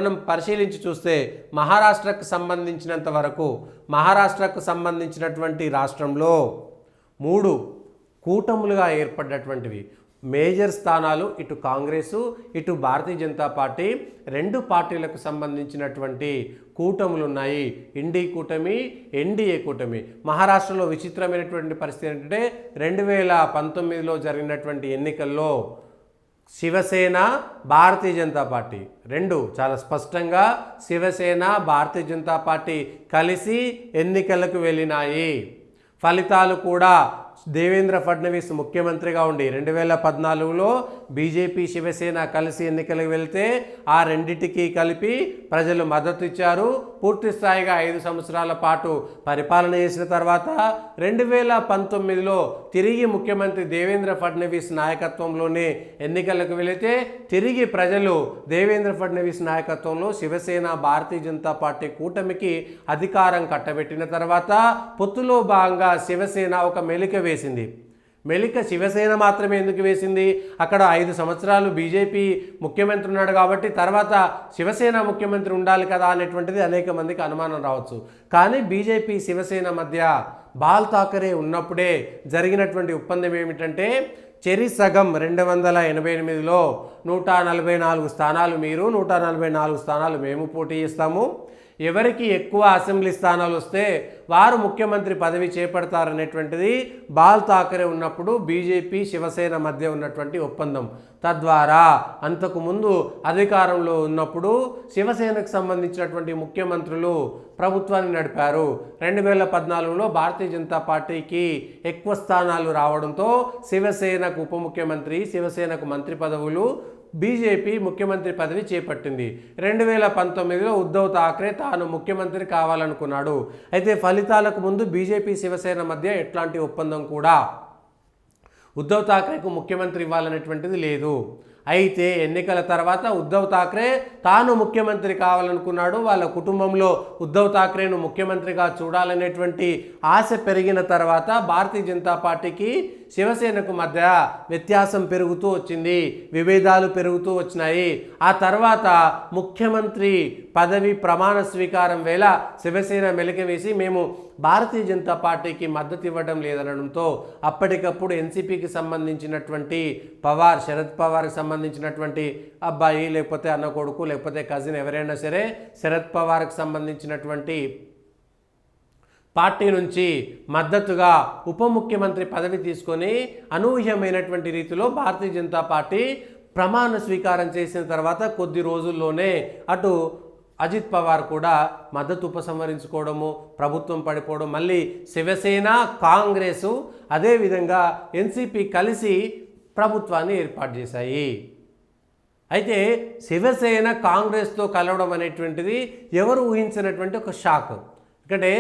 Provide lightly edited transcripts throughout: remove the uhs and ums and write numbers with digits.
మనం పరిశీలించి చూస్తే మహారాష్ట్రకు సంబంధించినంత వరకు మహారాష్ట్రకు సంబంధించినటువంటి రాష్ట్రంలో 3 కూటములుగా ఏర్పడినటువంటివి మేజర్ స్థానాలు ఇటు కాంగ్రెసు ఇటు భారతీయ జనతా పార్టీ 2 పార్టీలకు సంబంధించినటువంటి కూటములు ఉన్నాయి. ఇండి కూటమి, ఎన్డీఏ కూటమి. మహారాష్ట్రలో విచిత్రమైనటువంటి పరిస్థితి ఏంటంటే 2019లో జరిగినటువంటి ఎన్నికల్లో శివసేన, భారతీయ జనతా పార్టీ 2 చాలా స్పష్టంగా శివసేన, భారతీయ జనతా పార్టీ కలిసి ఎన్నికలకు వెళ్ళినాయి. ఫలితాలు కూడా దేవేంద్ర ఫడ్నవీస్ ముఖ్యమంత్రిగా ఉండి 2014లో బీజేపీ, శివసేన కలిసి ఎన్నికలకు వెళ్తే ఆ రెండిటికి కలిపి ప్రజలు మద్దతు ఇచ్చారు. పూర్తి స్థాయిగా 5 సంవత్సరాల పాటు పరిపాలన చేసిన తర్వాత 2019లో తిరిగి ముఖ్యమంత్రి దేవేంద్ర ఫడ్నవీస్ నాయకత్వంలోనే ఎన్నికలకు వెళితే తిరిగి ప్రజలు దేవేంద్ర ఫడ్నవీస్ నాయకత్వంలో శివసేన, భారతీయ జనతా పార్టీ కూటమికి అధికారం కట్టబెట్టిన తర్వాత పొత్తులో భాగంగా శివసేన ఒక మెలిక వేసింది. మెలిక శివసేన మాత్రమే ఎందుకు వేసింది? అక్కడ 5 సంవత్సరాలు బీజేపీ ముఖ్యమంత్రి ఉన్నాడు కాబట్టి తర్వాత శివసేన ముఖ్యమంత్రి ఉండాలి కదా అనేటువంటిది అనేక మందికి అనుమానం రావచ్చు. కానీ బీజేపీ, శివసేన మధ్య బాల్ ఠాకరే ఉన్నప్పుడే జరిగినటువంటి ఒప్పందం ఏమిటంటే చెరి సగం 288లో 144 స్థానాలు మీరు, 144 స్థానాలు మేము పోటీ చేస్తాము. ఎవరికి ఎక్కువ అసెంబ్లీ స్థానాలు వస్తే వారు ముఖ్యమంత్రి పదవి చేపడతారనేటువంటిది బాల్ ఠాకరే ఉన్నప్పుడు బీజేపీ, శివసేన మధ్య ఉన్నటువంటి ఒప్పందం. తద్వారా అంతకుముందు అధికారంలో ఉన్నప్పుడు శివసేనకు సంబంధించినటువంటి ముఖ్యమంత్రులు ప్రభుత్వాన్ని నడిపారు. 2014లో భారతీయ జనతా పార్టీకి ఎక్కువ స్థానాలు రావడంతో శివసేనకు ఉప ముఖ్యమంత్రి, శివసేనకు మంత్రి పదవులు, బీజేపీ ముఖ్యమంత్రి పదవి చేపట్టింది. 2019లో ఉద్ధవ్ ఠాక్రే తాను ముఖ్యమంత్రి కావాలనుకున్నాడు. అయితే ఫలితాలకు ముందు బీజేపీ, శివసేన మధ్య ఎట్లాంటి ఒప్పందం కూడా ఉద్ధవ్ ఠాక్రేకు ముఖ్యమంత్రి ఇవ్వాలనేటువంటిది లేదు. అయితే ఎన్నికల తర్వాత ఉద్ధవ్ ఠాక్రే తాను ముఖ్యమంత్రి కావాలనుకున్నాడు. వాళ్ళ కుటుంబంలో ఉద్ధవ్ ఠాక్రేను ముఖ్యమంత్రిగా చూడాలనేటువంటి ఆశ పెరిగిన తర్వాత భారతీయ జనతా పార్టీకి, శివసేనకు మధ్య వ్యత్యాసం పెరుగుతూ వచ్చింది, విభేదాలు పెరుగుతూ వచ్చినాయి. ఆ తర్వాత ముఖ్యమంత్రి పదవి ప్రమాణ స్వీకారం వేళ శివసేన మెలిక వేసి మేము భారతీయ జనతా పార్టీకి మద్దతు ఇవ్వడం లేదనడంతో అప్పటికప్పుడు ఎన్సీపీకి సంబంధించినటువంటి పవార్, శరద్ పవార్కి సంబంధించినటువంటి అబ్బాయి లేకపోతే అన్న కొడుకు లేకపోతే కజిన్ ఎవరైనా సరే శరద్ పవార్కి సంబంధించినటువంటి పార్టీ నుంచి మద్దతుగా ఉప ముఖ్యమంత్రి పదవి తీసుకొని అనూహ్యమైనటువంటి రీతిలో భారతీయ జనతా పార్టీ ప్రమాణ స్వీకారం చేసిన తర్వాత కొద్ది రోజుల్లోనే అటు అజిత్ పవార్ కూడా మద్దతు ఉపసంహరించుకోవడము, ప్రభుత్వం పడిపోవడం, మళ్ళీ శివసేన, కాంగ్రెసు అదేవిధంగా ఎన్సీపీ కలిసి ప్రభుత్వాన్ని ఏర్పాటు చేశాయి. అయితే శివసేన కాంగ్రెస్తో కలవడం అనేటువంటిది ఎవరు ఊహించినటువంటి ఒక షాక్. ఎందుకంటే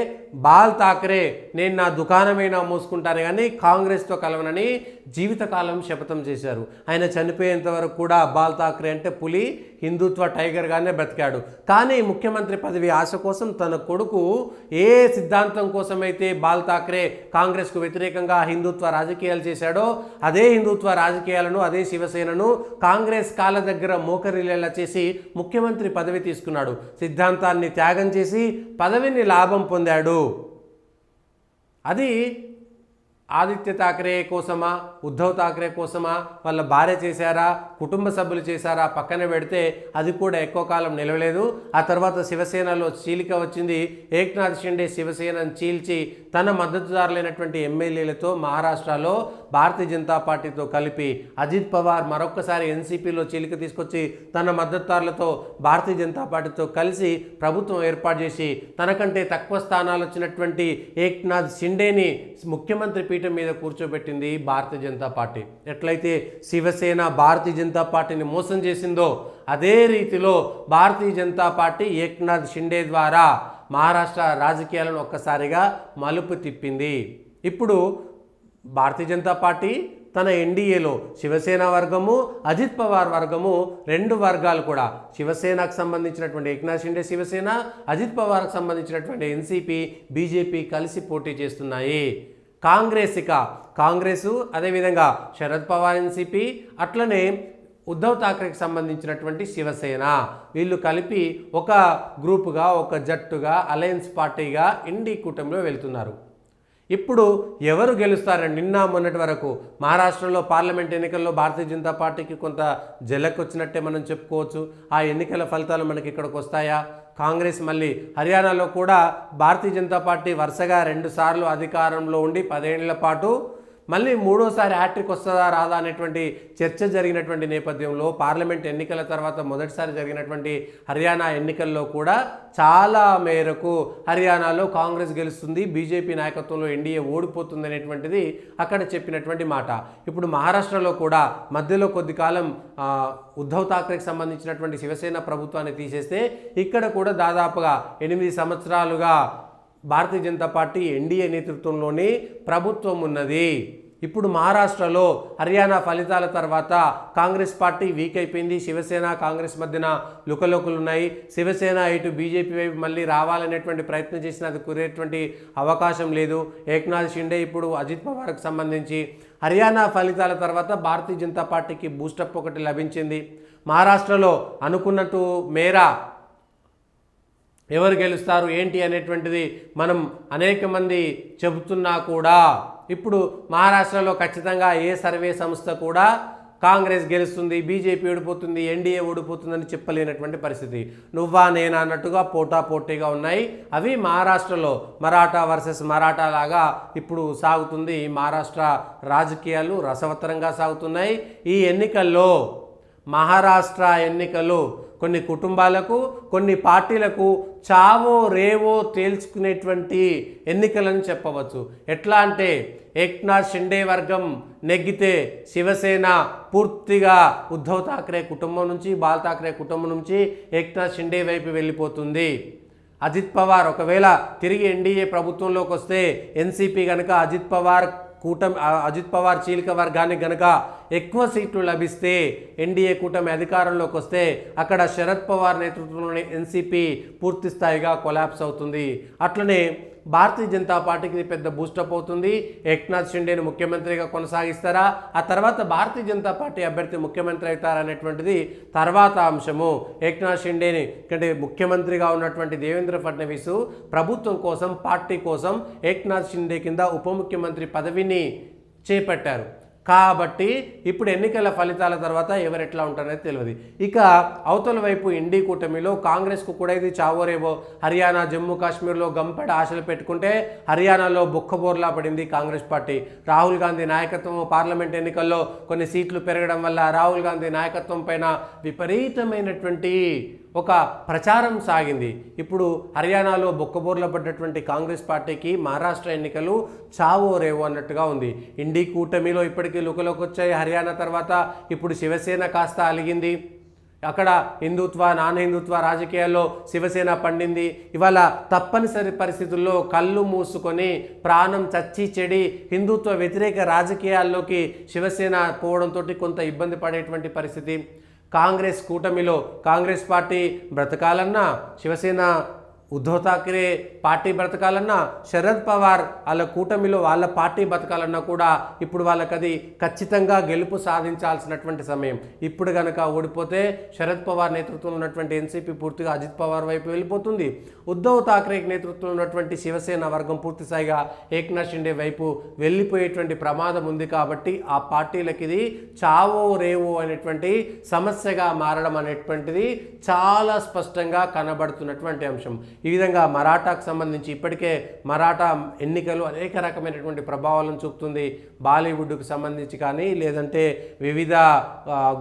బాల్ ఠాక్రే నేను నా దుకాణమైనా మూసుకుంటాను కానీ కాంగ్రెస్తో కలవనని జీవితకాలం శపథం చేశారు. ఆయన చనిపోయేంత వరకు కూడా బాల్ ఠాక్రే అంటే పులి, హిందుత్వ టైగర్గానే బ్రతికాడు. కానీ ముఖ్యమంత్రి పదవి ఆశ కోసం తన కొడుకు ఏ సిద్ధాంతం కోసమైతే బాల్ ఠాక్రే కాంగ్రెస్కు వ్యతిరేకంగా హిందుత్వ రాజకీయాలు చేశాడో అదే హిందుత్వ రాజకీయాలను, అదే శివసేనను కాంగ్రెస్ కాళ్ళ దగ్గర మోకరిల్లేలా చేసి ముఖ్యమంత్రి పదవి తీసుకున్నాడు. సిద్ధాంతాన్ని త్యాగం చేసి పదవిని లాభం పొందాడు. అది ఆదిత్య ఠాక్రే కోసమా, ఉద్ధవ్ ఠాక్రే కోసమా, వాళ్ళ భార్య చేశారా, కుటుంబ సభ్యులు చేశారా పక్కన పెడితే అది కూడా ఎక్కువ కాలం నిలవలేదు. ఆ తర్వాత శివసేనలో చీలిక వచ్చింది. ఏక్నాథ్ షిండే శివసేనను చీల్చి తన మద్దతుదారులైనటువంటి ఎమ్మెల్యేలతో మహారాష్ట్రలో భారతీయ జనతా పార్టీతో కలిపి అజిత్ పవార్ మరొక్కసారి ఎన్సీపీలో చీలిక తీసుకొచ్చి తన మద్దతుదారులతో భారతీయ జనతా పార్టీతో కలిసి ప్రభుత్వం ఏర్పాటు చేసి తనకంటే తక్కువ స్థానాలు వచ్చినటువంటి ఏక్నాథ్ షిండేని ముఖ్యమంత్రి పీఠం మీద కూర్చోబెట్టింది భారతీయ జనతా పార్టీ. ఎట్లయితే శివసేన భారతీయ జనతా పార్టీని మోసం చేసిందో అదే రీతిలో భారతీయ జనతా పార్టీ ఏక్నాథ్ షిండే ద్వారా మహారాష్ట్ర రాజకీయాలను ఒక్కసారిగా మలుపు తిప్పింది. ఇప్పుడు భారతీయ జనతా పార్టీ తన ఎన్డీఏలో శివసేన వర్గము, అజిత్ పవార్ వర్గము 2 వర్గాలు కూడా శివసేనకు సంబంధించినటువంటి ఏక్నాథ్ షిండే శివసేన, అజిత్ పవార్కు సంబంధించినటువంటి ఎన్సీపీ, బీజేపీ కలిసి పోటీ చేస్తున్నాయి. కాంగ్రెసు అదేవిధంగా శరద్ పవార్ ఎన్సీపీ, అట్లనే ఉద్ధవ్ ఠాక్రేకి సంబంధించినటువంటి శివసేన, వీళ్ళు కలిపి ఒక గ్రూపుగా, ఒక జట్టుగా, అలయన్స్ పార్టీగా ఇండి కూటమిలో వెళ్తున్నారు. ఇప్పుడు ఎవరు గెలుస్తారని నిన్న మొన్నటి వరకు మహారాష్ట్రలో పార్లమెంట్ ఎన్నికల్లో భారతీయ జనతా పార్టీకి కొంత జలక్ వచ్చినట్టే మనం చెప్పుకోవచ్చు. ఆ ఎన్నికల ఫలితాలు మనకి ఇక్కడికి వస్తాయా? కాంగ్రెస్ మళ్ళీ హర్యానాలో కూడా భారతీయ జనతా పార్టీ వరుసగా 2 సార్లు అధికారంలో ఉండి 10 ఏళ్ల పాటు మళ్ళీ మూడోసారి హ్యాట్రిక్ వస్తుందా రాదా అనేటువంటి చర్చ జరిగినటువంటి నేపథ్యంలో పార్లమెంట్ ఎన్నికల తర్వాత మొదటిసారి జరిగినటువంటి హర్యానా ఎన్నికల్లో కూడా చాలా మేరకు హర్యానాలో కాంగ్రెస్ గెలుస్తుంది, బీజేపీ నాయకత్వంలో ఎన్డీఏ ఓడిపోతుంది అనేటువంటిది అక్కడ చెప్పినటువంటి మాట. ఇప్పుడు మహారాష్ట్రలో కూడా మధ్యలో కొద్ది కాలం ఉద్ధవ్ ఠాక్రేకి సంబంధించినటువంటి శివసేన ప్రభుత్వాన్ని తీసేస్తే ఇక్కడ కూడా దాదాపుగా 8 సంవత్సరాలుగా భారతీయ జనతా పార్టీ ఎన్డీఏ నేతృత్వంలోని ప్రభుత్వం ఉన్నది. ఇప్పుడు మహారాష్ట్రలో హర్యానా ఫలితాల తర్వాత కాంగ్రెస్ పార్టీ వీక్ అయిపోయింది. శివసేన కాంగ్రెస్ మధ్యన లుకలుకలు ఉన్నాయి. శివసేన ఇటు బీజేపీ వైపు మళ్ళీ రావాలనేటువంటి ప్రయత్నం చేసినా అది కురేటువంటి అవకాశం లేదు. ఏక్నాథ్ షిండే ఇప్పుడు అజిత్ పవార్కి సంబంధించి హర్యానా ఫలితాల తర్వాత భారతీయ జనతా పార్టీకి బూస్టప్ ఒకటి లభించింది. మహారాష్ట్రలో అనుకున్నట్టు మేరా ఎవరు గెలుస్తారు ఏంటి అనేటువంటిది మనం అనేక మంది చెబుతున్నా కూడా ఇప్పుడు మహారాష్ట్రలో ఖచ్చితంగా ఏ సర్వే సంస్థ కూడా కాంగ్రెస్ గెలుస్తుంది, బీజేపీ ఓడిపోతుంది, ఎన్డీఏ ఓడిపోతుందని చెప్పలేనటువంటి పరిస్థితి. నువ్వా నేనా అన్నట్టుగా పోటాపోటీగా ఉన్నాయి. అవి మహారాష్ట్రలో మరాఠా వర్సెస్ మరాఠా లాగా ఇప్పుడు సాగుతుంది. మహారాష్ట్ర రాజకీయాలు రసవత్తరంగా సాగుతున్నాయి. ఈ ఎన్నికల్లో మహారాష్ట్ర ఎన్నికలు కొన్ని కుటుంబాలకు, కొన్ని పార్టీలకు చావో రేవో తేల్చుకునేటువంటి ఎన్నికలని చెప్పవచ్చు. ఎట్లా అంటే ఏక్నాథ్ షిండే వర్గం నెగ్గితే శివసేన పూర్తిగా ఉద్ధవ్ ఠాక్రే కుటుంబం నుంచి, బాల్ ఠాక్రే కుటుంబం నుంచి ఏక్నాథ్ షిండే వైపు వెళ్ళిపోతుంది. అజిత్ పవార్ ఒకవేళ తిరిగి ఎన్డీఏ ప్రభుత్వంలోకి వస్తే ఎన్సీపీ కనుక అజిత్ పవార్ చీలిక వర్గానికి గనక ఎక్కువ సీట్లు లభిస్తే, ఎన్డీఏ కూటమి అధికారంలోకి వస్తే అక్కడ శరద్ పవార్ నేతృత్వంలోని ఎన్సీపీ పూర్తి స్థాయిగా కొలాప్స్ అవుతుంది. అట్లనే భారతీయ జనతా పార్టీకి పెద్ద బూస్టప్ అవుతుంది. ఏక్నాథ్ షిండేను ముఖ్యమంత్రిగా కొనసాగిస్తారా, ఆ తర్వాత భారతీయ జనతా పార్టీ అభ్యర్థి ముఖ్యమంత్రి అవుతారా అనేటువంటిది తర్వాత అంశము. ఏక్నాథ్ షిండేని అంటే ముఖ్యమంత్రిగా ఉన్నటువంటి దేవేంద్ర ఫడ్నవీస్ ప్రభుత్వం కోసం, పార్టీ కోసం ఏక్నాథ్ షిండే కింద ఉప ముఖ్యమంత్రి పదవిని చేపట్టారు. కాబట్టి ఇప్పుడు ఎన్నికల ఫలితాల తర్వాత ఎవరు ఎట్లా ఉంటారనేది తెలియదు. ఇక అవతల వైపు ఇండి కూటమిలో కాంగ్రెస్కు కూడా ఇది చావోరేవో. హర్యానా, జమ్మూ కాశ్మీర్లో గంపెడ ఆశలు పెట్టుకుంటే హర్యానాలో బొక్కబోర్లా పడింది కాంగ్రెస్ పార్టీ. రాహుల్ గాంధీ నాయకత్వం పార్లమెంట్ ఎన్నికల్లో కొన్ని సీట్లు పెరగడం వల్ల రాహుల్ గాంధీ నాయకత్వం పైన విపరీతమైనటువంటి ఒక ప్రచారం సాగింది. ఇప్పుడు హర్యానాలో బొక్కబోర్ల పడ్డటువంటి కాంగ్రెస్ పార్టీకి మహారాష్ట్ర ఎన్నికలు చావో రేవో అన్నట్టుగా ఉంది. ఇండి కూటమిలో ఇప్పటికీ లుకలోకి వచ్చాయి. హర్యానా తర్వాత ఇప్పుడు శివసేన కాస్త అలిగింది. అక్కడ హిందుత్వ, నాన్ హిందుత్వ రాజకీయాల్లో శివసేన పండింది. ఇవాళ తప్పనిసరి పరిస్థితుల్లో కళ్ళు మూసుకొని ప్రాణం చచ్చి చెడి హిందుత్వ వ్యతిరేక రాజకీయాల్లోకి శివసేన పోవడంతో కొంత ఇబ్బంది పడేటువంటి పరిస్థితి. కాంగ్రెస్ కూటమిలో కాంగ్రెస్ పార్టీ బ్రతకాలన్నా, శివసేన ఉద్ధవ్ ఠాక్రే పార్టీ బ్రతకాలన్నా, శరద్ పవార్ వాళ్ళ కూటమిలో వాళ్ళ పార్టీ బతకాలన్నా కూడా ఇప్పుడు వాళ్ళకది ఖచ్చితంగా గెలుపు సాధించాల్సినటువంటి సమయం. ఇప్పుడు కనుక ఓడిపోతే శరద్ పవార్ నేతృత్వంలో ఉన్నటువంటి ఎన్సీపీ పూర్తిగా అజిత్ పవార్ వైపు వెళ్ళిపోతుంది. ఉద్ధవ్ ఠాక్రే నేతృత్వంలో ఉన్నటువంటి శివసేన వర్గం పూర్తిస్థాయిగా ఏక్నాథ్ షిండే వైపు వెళ్ళిపోయేటువంటి ప్రమాదం ఉంది. కాబట్టి ఆ పార్టీలకి ఇది చావో రేవో అనేటువంటి సమస్యగా మారడం అనేటువంటిది చాలా స్పష్టంగా కనబడుతున్నటువంటి అంశం. ఈ విధంగా మరాఠాకు సంబంధించి ఇప్పటికే మరాఠా ఎన్నికలు అనేక రకమైనటువంటి ప్రభావాలను చూపుతుంది. బాలీవుడ్కు సంబంధించి కానీ, లేదంటే వివిధ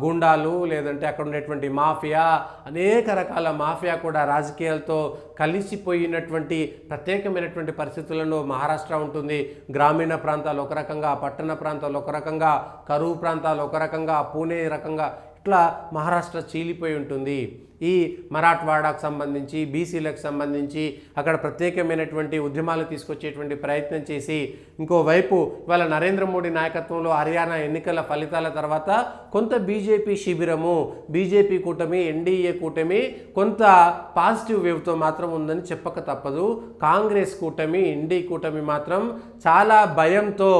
గుండాలు, లేదంటే అక్కడ ఉండేటువంటి మాఫియా, అనేక రకాల మాఫియా కూడా రాజకీయాలతో కలిసిపోయినటువంటి ప్రత్యేకమైనటువంటి పరిస్థితులను మహారాష్ట్ర ఉంటుంది. గ్రామీణ ప్రాంతాలు ఒక రకంగా, పట్టణ ప్రాంతాలు ఒక రకంగా, కరువు ప్రాంతాలు ఒక రకంగా, పూణే రకంగా, ఇట్లా మహారాష్ట్ర చీలిపోయి ఉంటుంది. ఈ మరాఠ్వాడాకు సంబంధించి బీసీలకు సంబంధించి అక్కడ ప్రత్యేకమైనటువంటి ఉద్యమాలు తీసుకొచ్చేటువంటి ప్రయత్నం చేసి, ఇంకోవైపు ఇవాళ నరేంద్ర మోడీ నాయకత్వంలో హర్యానా ఎన్నికల ఫలితాల తర్వాత కొంత బీజేపీ శిబిరము, బీజేపీ కూటమి, ఎన్డీఏ కూటమి కొంత పాజిటివ్ వేవ్తో మాత్రం ఉందని చెప్పక తప్పదు. కాంగ్రెస్ కూటమి, ఎన్డీ కూటమి మాత్రం చాలా భయంతో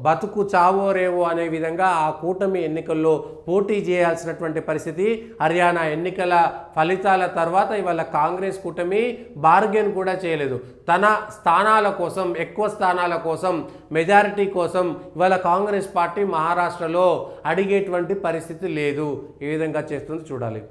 బతుకు చావో రేవో అనే విధంగా ఆ కూటమి ఎన్నికల్లో పోటీ చేయాల్సినటువంటి పరిస్థితి. హర్యానా ఎన్నికల ఫలితాల తర్వాత ఇవాళ కాంగ్రెస్ కూటమి బార్గెన్ కూడా చేయలేదు. తన స్థానాల కోసం, ఎక్కువ స్థానాల కోసం, మెజారిటీ కోసం ఇవాళ కాంగ్రెస్ పార్టీ మహారాష్ట్రలో అడిగేటువంటి పరిస్థితి లేదు. ఏ విధంగా చేస్తుందో చూడాలి.